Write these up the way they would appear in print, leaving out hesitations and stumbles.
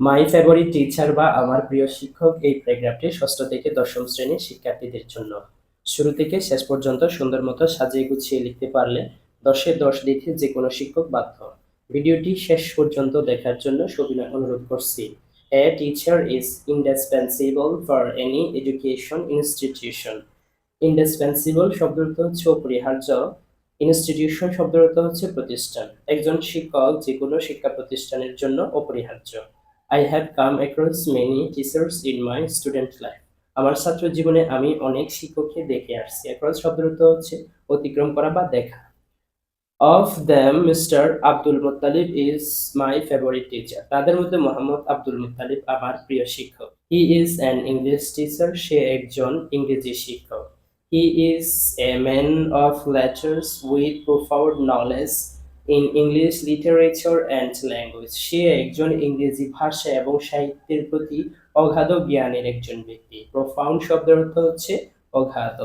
My favourite teacher বা আমার প্রিয় শিক্ষক এই প্যারাগ্রাফটি ষষ্ঠ থেকে দশম শ্রেণীর শিক্ষার্থীদের জন্য। শুরু থেকে শেষ পর্যন্ত সুন্দর মতো সাজিয়ে গুছিয়ে লিখতে পারলে 10-এ 10 দিতে যে কোনো শিক্ষক বাধ্য। ভিডিওটি শেষ পর্যন্ত দেখার জন্য সবিনয় অনুরোধ করছি। A teacher is indispensable for any education institution. Indispensable শব্দের অর্থ হচ্ছে অপরিহার্য, ইনস্টিটিউশন শব্দের অর্থ হচ্ছে প্রতিষ্ঠান। একজন শিক্ষক যে কোনো শিক্ষা প্রতিষ্ঠানের জন্য অপরিহার্য। I have come across many teachers in my student life. আমার ছাত্র জীবনে আমি অনেক শিক্ষককে দেখে আসছি। across শব্দের অর্থ হচ্ছে অতিক্রম করা বা দেখা। Of them, Mr. Abdul Muttalib is my favorite teacher. তাদের মধ্যে মোহাম্মদ আব্দুল মুত্তালিব আমার প্রিয় শিক্ষক। He is an English teacher. সে একজন ইংরেজি শিক্ষক। He is a man of letters with profound knowledge in English literature and language. সে একজন ইংরেজি ভাষা এবং সাহিত্যের প্রতি অগাধ জ্ঞানের একজন ব্যক্তি। Profound শব্দের অর্থ হচ্ছে অগাধ।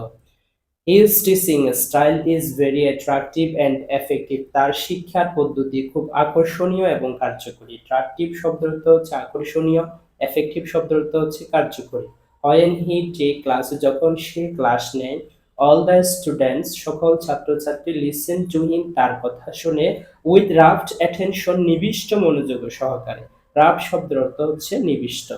His teaching style is very attractive and effective. তার শিক্ষার পদ্ধতি খুব আকর্ষণীয় এবং কার্যকরী। Attractive শব্দের অর্থ হচ্ছে আকর্ষণীয়, effective শব্দের অর্থ হচ্ছে কার্যকরী। When he take class, যখন সে ক্লাস নেয়, all the students সকল ছাত্রছাত্রী listen to him তার কথা শুনে with rapt attention নিবিষ্ট মনোযোগ সহকারে। rapt শব্দের অর্থ হচ্ছে নিবিষ্ট।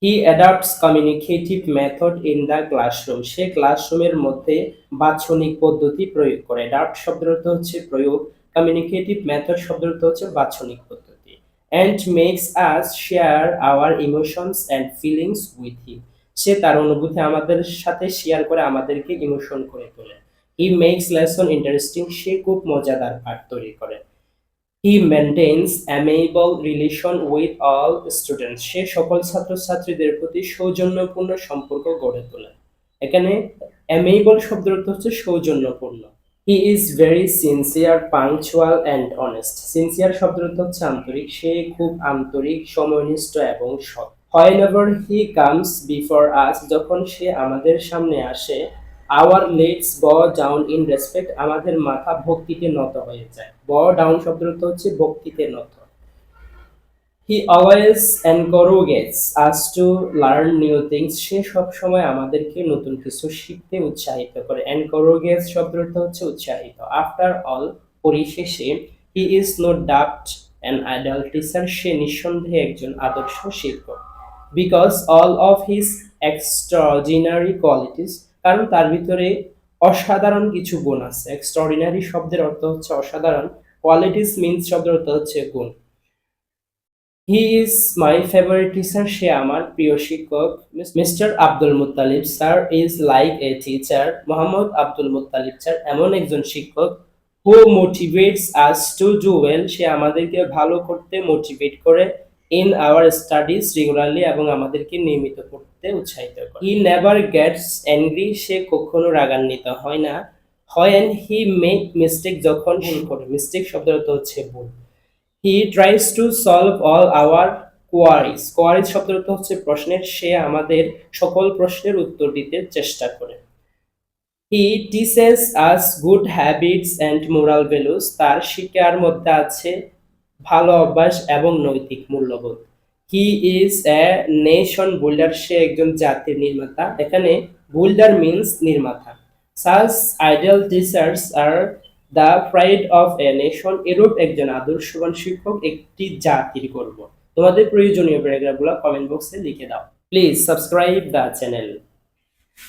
He adopts communicative method in the classroom. সে ক্লাসরুমের মধ্যে বাচনিক পদ্ধতি প্রয়োগ করে। Adopt শব্দের অর্থ হচ্ছে প্রয়োগ, communicative method শব্দের অর্থ হচ্ছে বাচনিক পদ্ধতি। And makes us share our emotions and feelings with him. সে তার অনুভূতি আমাদের সাথে শেয়ার করে আমাদেরকে ইমোশন করে তোলে। He makes lesson interesting. সে খুব মজাদার পাঠ তৈরি করে। He maintains amicable relation with all students. সে সকল ছাত্রছাত্রীদের প্রতি সৌজন্যপূর্ণ সম্পর্ক গড়ে তোলে। এখানে amicable শব্দের অর্থ হচ্ছে সৌজন্যপূর্ণ। He is very sincere, punctual and honest. Sincere শব্দের অর্থ হচ্ছে আন্তরিক। সে খুব আন্তরিক, সময়নিষ্ঠ এবং সৎ। Whenever he comes before us, যখন সে আমাদের সামনে আসে, our legs bow down in respect. আমাদের মাথা ভক্তিতে নত হয়ে যায়। bow down শব্দের অর্থ হচ্ছে ভক্তিতে নত। He always encourages us to learn new things. সে সব সময় আমাদেরকে নতুন কিছু শিখতে উৎসাহিত করে। encourages শব্দের অর্থ হচ্ছে উৎসাহিত। After all, পরিশেষে he is no doubt an ideal teacher. সে নিঃসন্দেহে একজন আদর্শ শিক্ষক। Because all of his extraordinary qualities, কারণ তার ভিতরে অসাধারণ কিছু গুণ আছে। extraordinary শব্দের অর্থ হচ্ছে অসাধারণ, qualities means শব্দের অর্থ হচ্ছে গুণ। He is my favorite teacher. সে আমার প্রিয় শিক্ষক। Mr. Abdul Muttalib sir is like a teacher. Mohammad Abdul Muttalib sir এমন একজন শিক্ষক who motivates us to do well. সে আমাদেরকে ভালো করতে মোটিভেট করে in our studies regularly, এবং আমাদেরকে নিয়মিত পড়তে উৎসাহিত করে। He never gets angry. সে কখনো রাগান্বিত হয় না। When he make mistake, যখন ভুল করে। mistake শব্দের অর্থ হচ্ছে ভুল। He tries to solve all our queries. queries শব্দের অর্থ হচ্ছে প্রশ্নের। সে আমাদের সকল প্রশ্নের উত্তর দিতে চেষ্টা করে। He teaches us good habits and moral values. তার শিক্ষার মধ্যে আছে ভালো অভ্যাস এবং নৈতিক মূল্যবোধ। He is a nation builder. সে একজন জাতির নির্মাতা। এখানে builder means নির্মাতা। Such ideal teachers are the pride of a nation. এরূপ একজন আদর্শবান শিক্ষক একটি জাতির গর্ব। তোমাদের প্রয়োজনীয় প্যারাগ্রাফগুলো কমেন্ট বক্সে লিখে দাও। Please subscribe the channel.